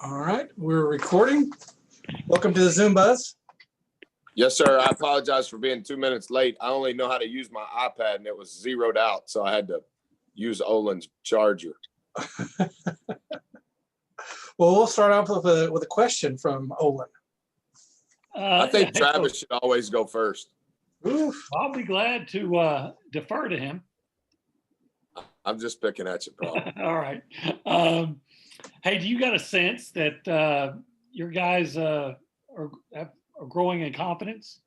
All right, we're recording. Welcome to the Zoom Buzz. Yes, sir. I apologize for being 2 minutes late. I only know how to use my iPad, and it was zeroed out, so I had to use Olin's charger. Well, we'll start off with a question from Olin. I think Travis should always go first. Oof. I'll be glad to defer to him. I'm just picking at you, bro. All right. Hey, do you got a sense that your guys are growing in confidence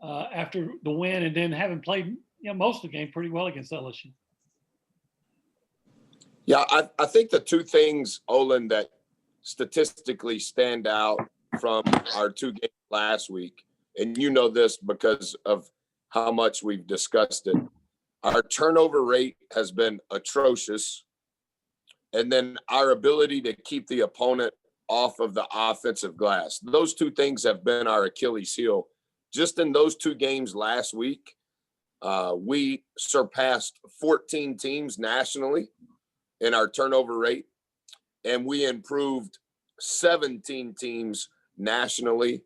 after the win and then having played most of the game pretty well against LSU? Yeah, I think the two things, Olin, that statistically stand out from our two games last week, and you know this because of how much we've discussed it, our turnover rate has been atrocious. And then our ability to keep the opponent off of the offensive glass. Those two things have been our Achilles heel. Just in those two games last week, we surpassed 14 teams nationally in our turnover rate, and we improved 17 teams nationally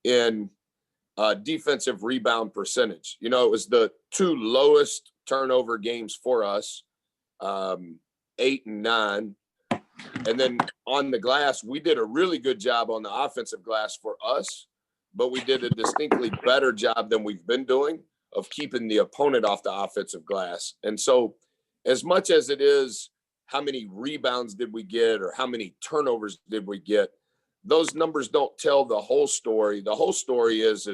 in defensive rebound percentage. You know, it was the two lowest turnover games for us, 8 and 9. And then on the glass, we did a really good job on the offensive glass for us, but we did a distinctly better job than we've been doing of keeping the opponent off the offensive glass. And so as much as it is how many rebounds did we get or how many turnovers did we get, those numbers don't tell the whole story. The whole story is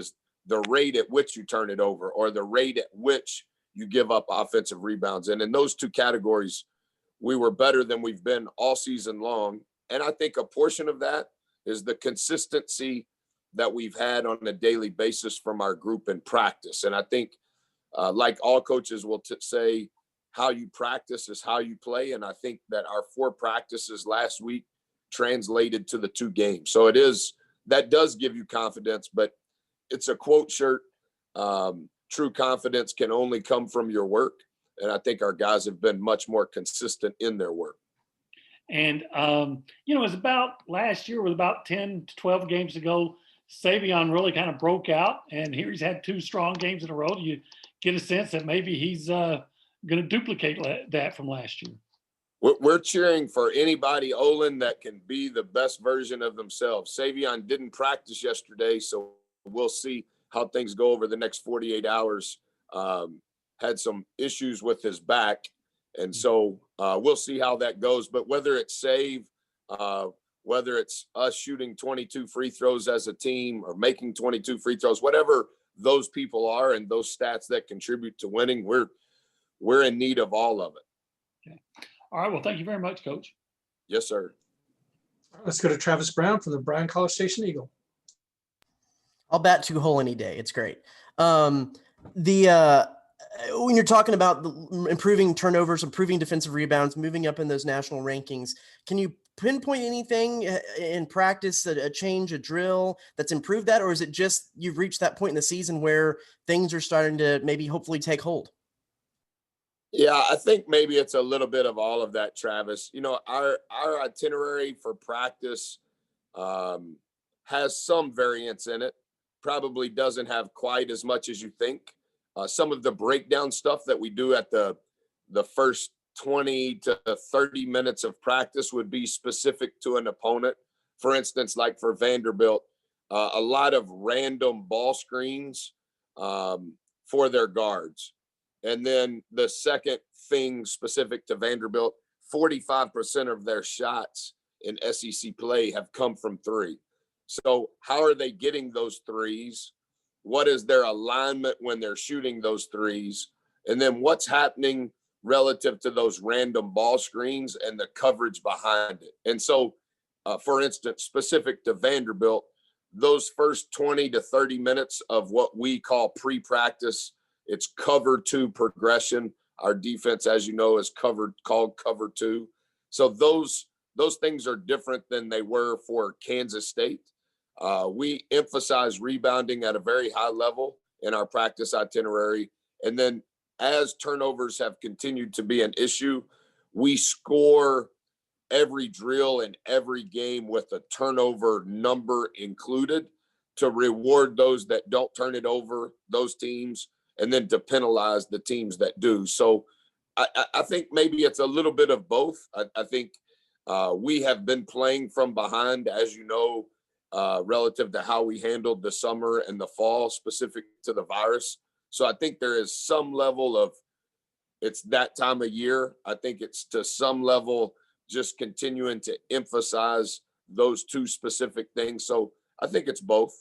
the rate at which you turn it over or the rate at which you give up offensive rebounds. And in those two categories, we were better than we've been all season long. And I think a portion of that is the consistency that we've had on a daily basis from our group in practice. And I think, like all coaches will say, how you practice is how you play. And I think that our 4 practices last week translated to the 2 games. So that does give you confidence, but it's a quote shirt. True confidence can only come from your work. And I think our guys have been much more consistent in their work. And, it was about last year with about 10 to 12 games ago, Savion really kind of broke out. And here he's had 2 strong games in a row. Do you get a sense that maybe he's going to duplicate that from last year? We're cheering for anybody, Olin, that can be the best version of themselves. Savion didn't practice yesterday, so we'll see how things go over the next 48 hours. Had some issues with his back. And so we'll see how that goes. But whether it's whether it's us shooting 22 free throws as a team or making 22 free throws, whatever those people are and those stats that contribute to winning, we're in need of all of it. Okay. All right. Well, thank you very much, Coach. Yes, sir. Let's go to Travis Brown from the Bryan College Station Eagle. I'll bat 2 hole any day. It's great. When you're talking about improving turnovers, improving defensive rebounds, moving up in those national rankings, can you pinpoint anything in practice, a change, a drill that's improved that? Or is it just you've reached that point in the season where things are starting to maybe hopefully take hold? Yeah, I think maybe it's a little bit of all of that, Travis. Our itinerary for practice has some variance in it. Probably doesn't have quite as much as you think. Some of the breakdown stuff that we do at the first 20 to 30 minutes of practice would be specific to an opponent. For instance, like for Vanderbilt, a lot of random ball screens for their guards. And then the second thing specific to Vanderbilt, 45% of their shots in SEC play have come from 3. So how are they getting those threes? What is their alignment when they're shooting those threes? And then what's happening relative to those random ball screens and the coverage behind it? And so, for instance, specific to Vanderbilt, those first 20 to 30 minutes of what we call pre-practice, it's cover 2 progression. Our defense, as you know, is called cover 2. So those things are different than they were for Kansas State. We emphasize rebounding at a very high level in our practice itinerary. And then as turnovers have continued to be an issue, we score every drill and every game with a turnover number included to reward those that don't turn it over, those teams, and then to penalize the teams that do. So I think maybe it's a little bit of both. I think we have been playing from behind, as you know, relative to how we handled the summer and the fall specific to the virus. So I think there is some level of, it's that time of year. I think it's to some level just continuing to emphasize those two specific things. So I think it's both.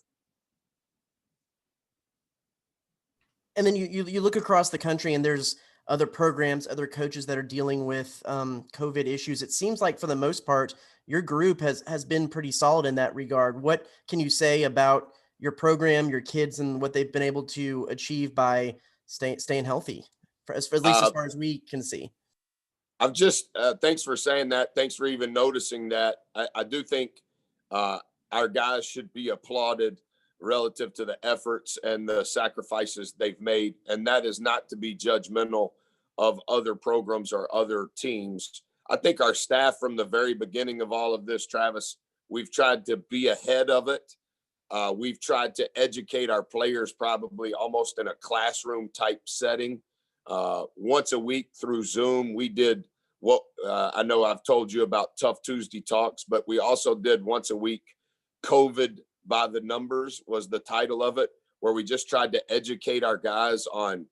And then you look across the country and there's other programs, other coaches that are dealing with COVID issues. It seems like for the most part, your group has been pretty solid in that regard. What can you say about your program, your kids, and what they've been able to achieve by staying healthy, at least as far as we can see? I've just, thanks for saying that. Thanks for even noticing that. I do think our guys should be applauded relative to the efforts and the sacrifices they've made. And that is not to be judgmental of other programs or other teams. I think our staff from the very beginning of all of this, Travis, we've tried to be ahead of it. We've tried to educate our players probably almost in a classroom type setting. Once a week through Zoom, we did what I know I've told you about Tough Tuesday Talks, but we also did once a week COVID by the numbers was the title of it, where we just tried to educate our guys on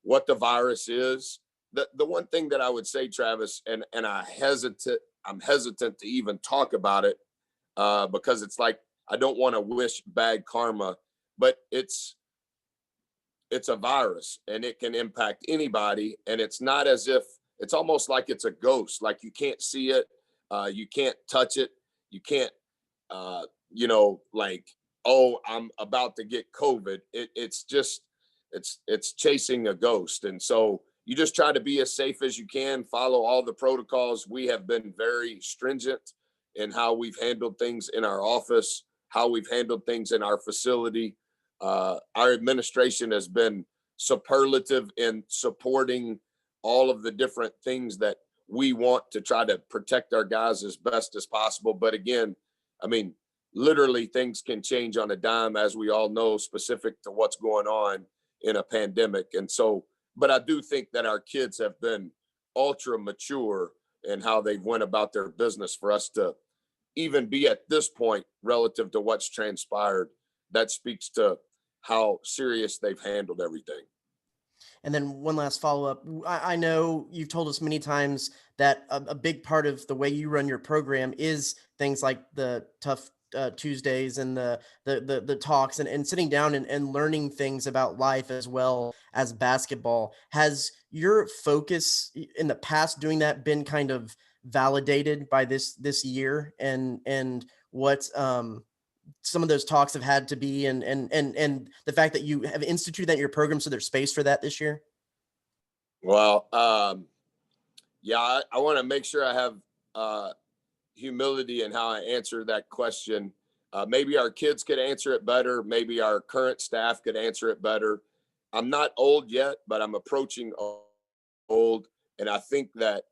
what the virus is. The one thing that I would say, Travis, and I'm hesitant to even talk about it because it's like, I don't want to wish bad karma, but it's a virus and it can impact anybody. And it's not as if, it's almost like it's a ghost, like you can't see it, you can't touch it, you can't, like, oh, I'm about to get COVID. It's just, it's chasing a ghost. And so you just try to be as safe as you can, follow all the protocols. We have been very stringent in how we've handled things in our office, how we've handled things in our facility. Our administration has been superlative in supporting all of the different things that we want to try to protect our guys as best as possible. But again, I mean, literally things can change on a dime, as we all know, specific to what's going on in a pandemic. And so, but I do think that our kids have been ultra mature in how they've went about their business for us to even be at this point relative to what's transpired. That speaks to how serious they've handled everything. And then one last follow-up. I know you've told us many times that a big part of the way you run your program is things like the Tough Tuesdays and the talks and sitting down and learning things about life as well as basketball. Has your focus in the past doing that been kind of validated by this year and what some of those talks have had to be and the fact that you have instituted that in your program, so there's space for that this year? Well, yeah, I want to make sure I have humility in how I answer that question. Maybe our kids could answer it better. Maybe our current staff could answer it better. I'm not old yet, but I'm approaching old. And I think that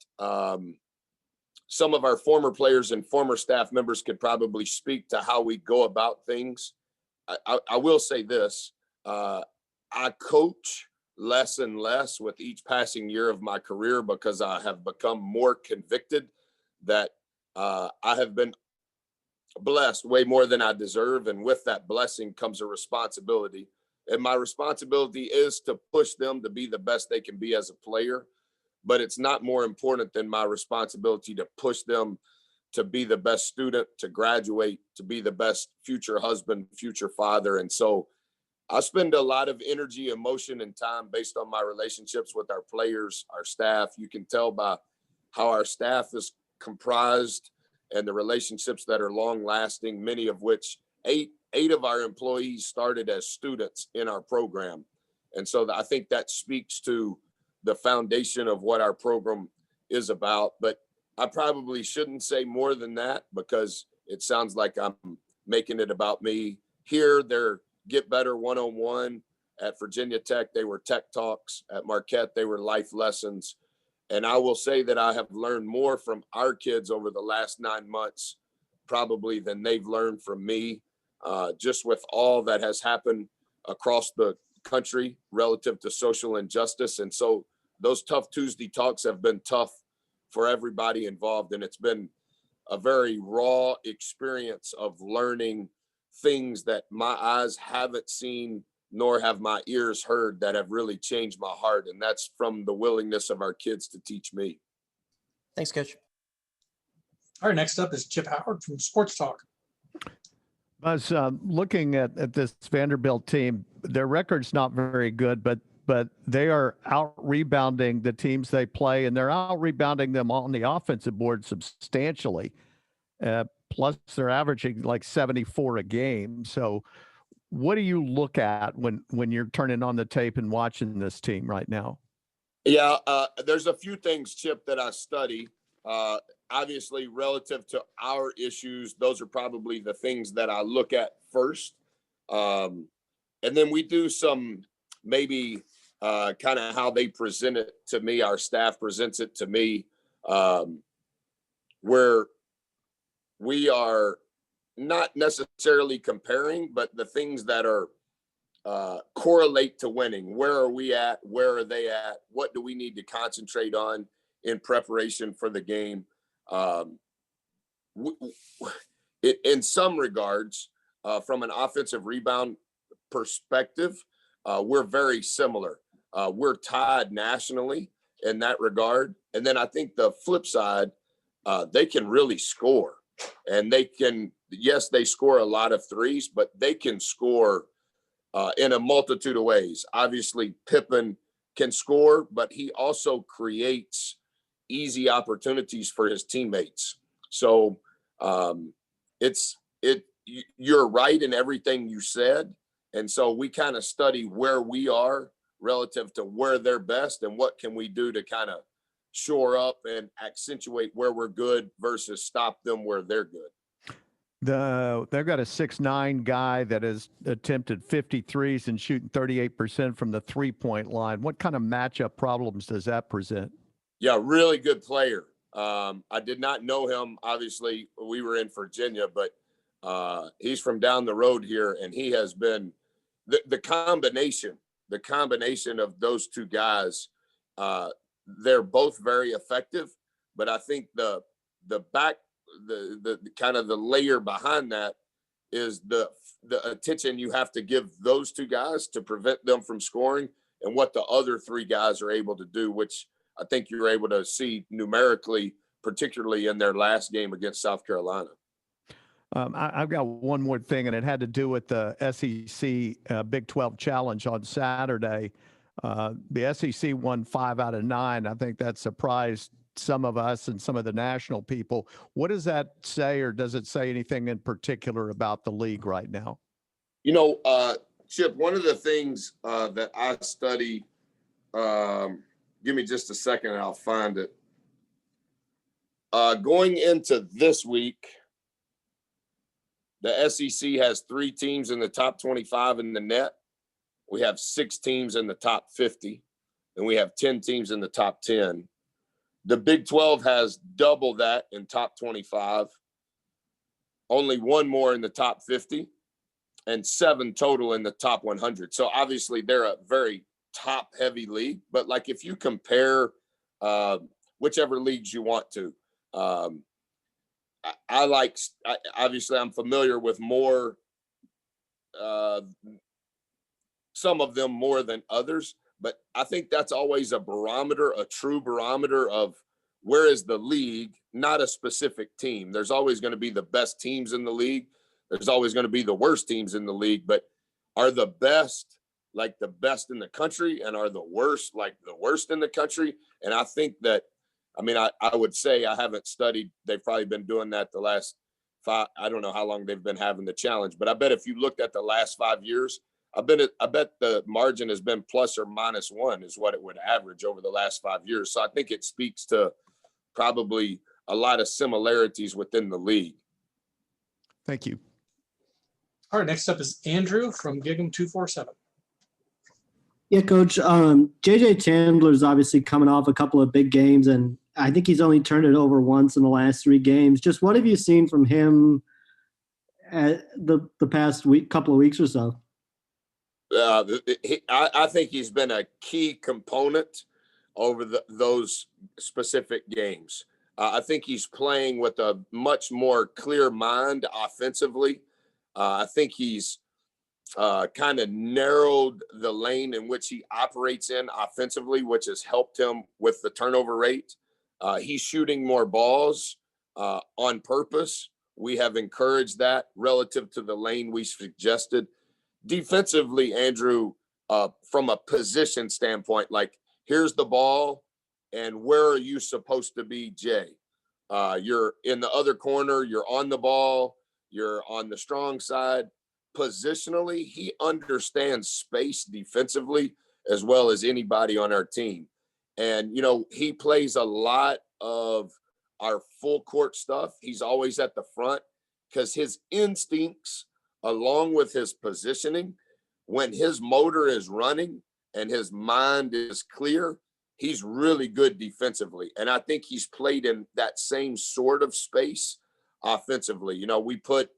some of our former players and former staff members could probably speak to how we go about things. I will say this, I coach less and less with each passing year of my career because I have become more convicted that I have been blessed way more than I deserve. And with that blessing comes a responsibility. And my responsibility is to push them to be the best they can be as a player. But it's not more important than my responsibility to push them to be the best student, to graduate, to be the best future husband, future father. And so I spend a lot of energy, emotion, and time based on my relationships with our players, our staff. You can tell by how our staff is comprised and the relationships that are long lasting, many of which eight of our employees started as students in our program. And so I think that speaks to the foundation of what our program is about. But I probably shouldn't say more than that because it sounds like I'm making it about me. Here, they're Get Better 101. At Virginia Tech, they were Tech Talks. At Marquette, they were life lessons. And I will say that I have learned more from our kids over the last 9 months, probably than they've learned from me, just with all that has happened across the country relative to social injustice. And so those tough Tuesday talks have been tough for everybody involved. And it's been a very raw experience of learning things that my eyes haven't seen, nor have my ears heard, that have really changed my heart. And that's from the willingness of our kids to teach me. Thanks, Coach. All right, next up is Chip Howard from Sports Talk. I was looking at this Vanderbilt team. Their record's not very good, but they are out rebounding the teams they play, and they're out rebounding them on the offensive board substantially. Plus, they're averaging like 74 a game. So, what do you look at when you're turning on the tape and watching this team right now? Yeah, there's a few things, Chip, that I study. Obviously, relative to our issues, those are probably the things that I look at first. And then we do some maybe kind of how they present it to me. Our staff presents it to me, where we are not necessarily comparing, but the things that are correlate to winning. Where are we at? Where are they at? What do we need to concentrate on in preparation for the game? In some regards, from an offensive rebound perspective, we're very similar. We're tied nationally in that regard. And then I think the flip side, they can really score. And they can, yes, they score a lot of threes, but they can score in a multitude of ways. Obviously, Pippen can score, but he also creates easy opportunities for his teammates. So you're right in everything you said. And so we kind of study where we are relative to where they're best and what can we do to kind of shore up and accentuate where we're good versus stop them where they're good. They've got a 6'9" guy that has attempted 53s and shooting 38% from the 3-point line. What kind of matchup problems does that present? Yeah, really good player. I did not know him. Obviously, we were in Virginia, but he's from down the road here, and he has been the combination of those two guys. They're both very effective, but I think the kind of the layer behind that is the attention you have to give those two guys to prevent them from scoring, and what the other three guys are able to do, which I think you're able to see numerically, particularly in their last game against South Carolina. I've got one more thing, and it had to do with the SEC Big 12 Challenge on Saturday. The SEC won 5 out of 9. I think that surprised some of us and some of the national people. What does that say, or does it say anything in particular about the league right now? You know, Chip, one of the things that I study, give me just a second and I'll find it. Going into this week, the SEC has 3 teams in the top 25 in the net. We have 6 teams in the top 50, and we have 10 teams in the top 10. The Big 12 has double that in top 25, only 1 more in the top 50, and 7 total in the top 100. So obviously they're a very top-heavy league. But like if you compare whichever leagues you want to, obviously I'm familiar with more, some of them more than others. But I think that's always a barometer, a true barometer of where is the league, not a specific team. There's always going to be the best teams in the league. There's always going to be the worst teams in the league. But are the best like the best in the country, and are the worst like the worst in the country? And I think that, I mean, I would say I haven't studied. They've probably been doing that the last 5. I don't know how long they've been having the challenge, but I bet if you looked at the last 5 years, I bet the margin has been plus or minus 1 is what it would average over the last 5 years. So I think it speaks to probably a lot of similarities within the league. Thank you. All right, next up is Andrew from Gig'em 247. Yeah, Coach. JJ Chandler's obviously coming off a couple of big games, and I think he's only turned it over once in the last 3 games. Just what have you seen from him at the past couple of weeks or so? I think he's been a key component over those specific games. I think he's playing with a much more clear mind offensively. I think he's kind of narrowed the lane in which he operates in offensively, which has helped him with the turnover rate. He's shooting more balls on purpose. We have encouraged that relative to the lane we suggested. Defensively, Andrew, from a position standpoint, like here's the ball, and where are you supposed to be, Jay? You're in the other corner, you're on the ball, you're on the strong side. Positionally, he understands space defensively as well as anybody on our team. And, he plays a lot of our full court stuff. He's always at the front because his instincts, along with his positioning, when his motor is running and his mind is clear, he's really good defensively. And I think he's played in that same sort of space offensively. We put,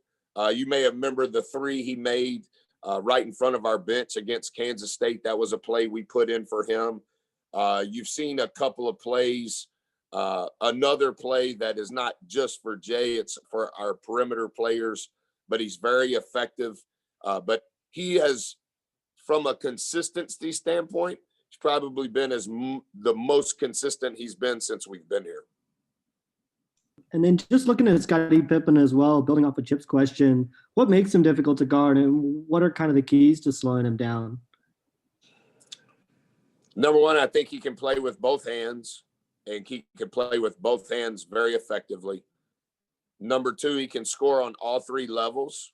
you may remember the 3 he made right in front of our bench against Kansas State. That was a play we put in for him. You've seen a couple of plays, another play that is not just for Jay, it's for our perimeter players, but he's very effective. But he has, from a consistency standpoint, he's probably been the most consistent he's been since we've been here. And then just looking at Scottie Pippen as well, building off of Chip's question, what makes him difficult to guard, and what are kind of the keys to slowing him down? Number one, I think he can play with both hands, and he can play with both hands very effectively. Number two, he can score on all 3 levels.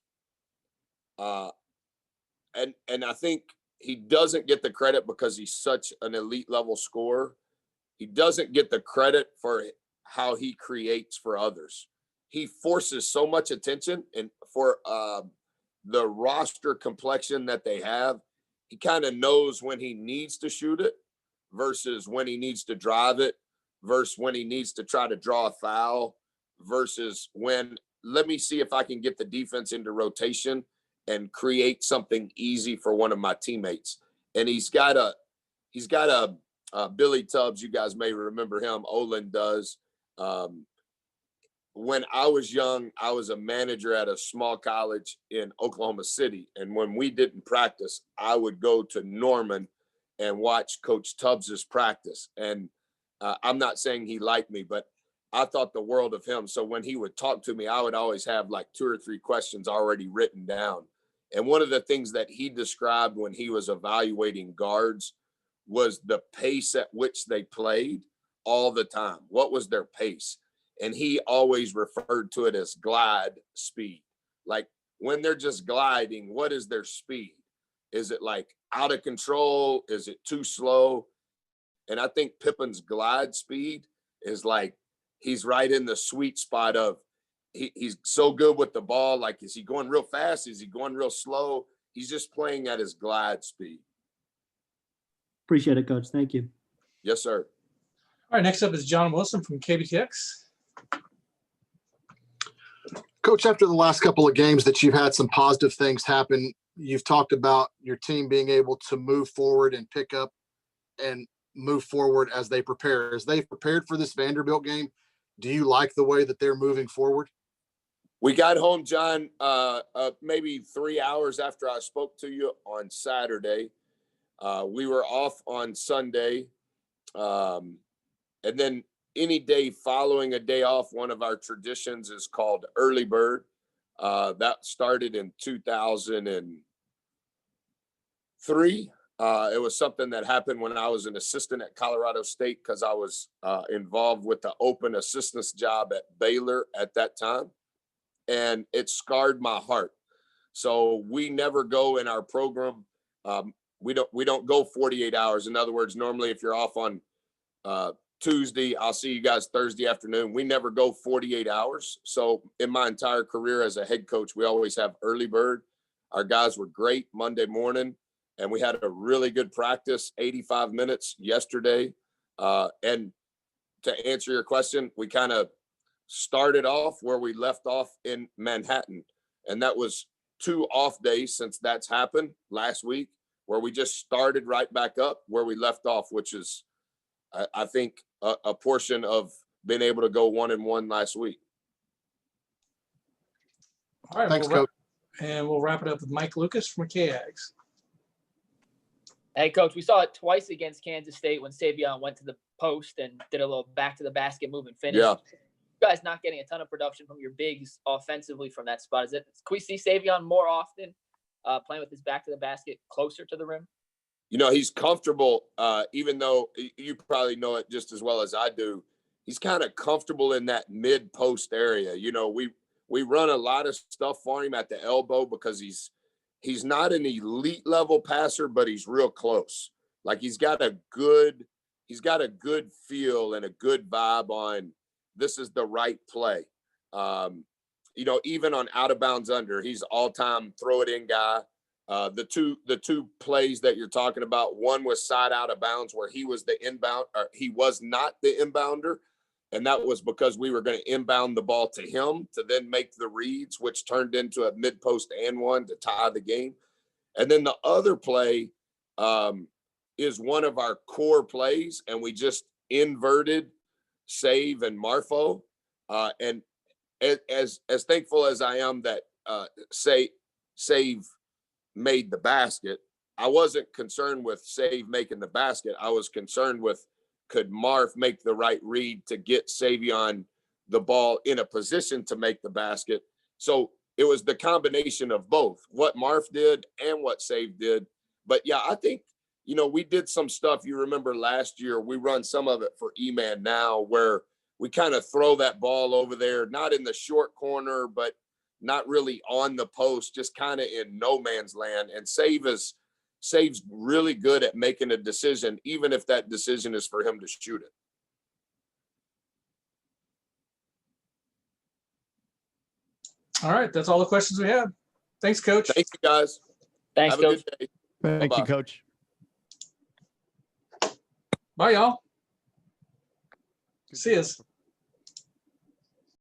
And I think he doesn't get the credit because he's such an elite level scorer. He doesn't get the credit for how he creates for others. He forces so much attention, and for the roster complexion that they have, he kind of knows when he needs to shoot it versus when he needs to drive it versus when he needs to try to draw a foul versus when, let me see if I can get the defense into rotation and create something easy for one of my teammates. And he's got a Billy Tubbs. You guys may remember him. Olin does. When I was young, I was a manager at a small college in Oklahoma City. And when we didn't practice, I would go to Norman and watch Coach Tubbs's practice. And I'm not saying he liked me, but I thought the world of him. So when he would talk to me, I would always have like 2 or 3 questions already written down. And one of the things that he described when he was evaluating guards was the pace at which they played all the time. What was their pace? And he always referred to it as glide speed. Like when they're just gliding, what is their speed? Is it like out of control? Is it too slow? And I think Pippen's glide speed is like, he's right in the sweet spot of, he's so good with the ball. Like, is he going real fast? Is he going real slow? He's just playing at his glide speed. Appreciate it, Coach. Thank you. Yes, sir. All right, next up is John Wilson from KBTX. Coach, after the last couple of games that you've had some positive things happen, you've talked about your team being able to move forward and pick up and move forward as they prepare. As they've prepared for this Vanderbilt game, do you like the way that they're moving forward? We got home, John, maybe 3 hours after I spoke to you on Saturday. We were off on Sunday. And then any day following a day off, one of our traditions is called Early Bird. That started in 2003. It was something that happened when I was an assistant at Colorado State because I was involved with the open assistance job at Baylor at that time. And it scarred my heart. So we never go in our program. We don't go 48 hours. In other words, normally if you're off on Tuesday, I'll see you guys Thursday afternoon. We never go 48 hours. So in my entire career as a head coach, we always have early bird. Our guys were great Monday morning. and we had a really good practice, 85 minutes yesterday. And to answer your question, we kind of started off where we left off in Manhattan. And that was 2 off days since that's happened last week, where we just started right back up where we left off, which is, I think, a portion of being able to go 1-1 last week. All right. Thanks, we'll Coach. And we'll wrap it up with Mike Lucas from Aggies. Hey, Coach, we saw it twice against Kansas State when Savion went to the post and did a little back to the basket move and finish. Yeah. You guys not getting a ton of production from your bigs offensively from that spot. Can we see Savion more often playing with his back to the basket closer to the rim? You know, he's comfortable, even though you probably know it just as well as I do. He's kind of comfortable in that mid-post area. You know, we run a lot of stuff for him at the elbow because he's not an elite level passer, but he's real close. Like he's got a good feel and a good vibe on this is the right play. You know, even on out of bounds under, he's all-time throw it in guy. The two plays that you're talking about, one was side out of bounds where he was the inbound, or he was not the inbounder. And that was because we were going to inbound the ball to him to then make the reads, which turned into a mid post and one to tie the game. And then the other play is one of our core plays. And we just inverted Save and Marfo. And as thankful as I am that Save made the basket, I wasn't concerned with Save making the basket. I was concerned with, could Marf make the right read to get Savion the ball in a position to make the basket? So it was the combination of both what Marf did and what Save did. But yeah, I think, you know, we did some stuff. You remember last year, we run some of it for E-Man now where we kind of throw that ball over there, not in the short corner, but not really on the post, just kind of in no man's land. And Save's really good at making a decision, even if that decision is for him to shoot it. All right. That's all the questions we have. Thanks, Coach. Thank you, guys. Thanks, Have a Coach. good day. Thank Bye-bye. you, Coach. Bye, y'all. See us.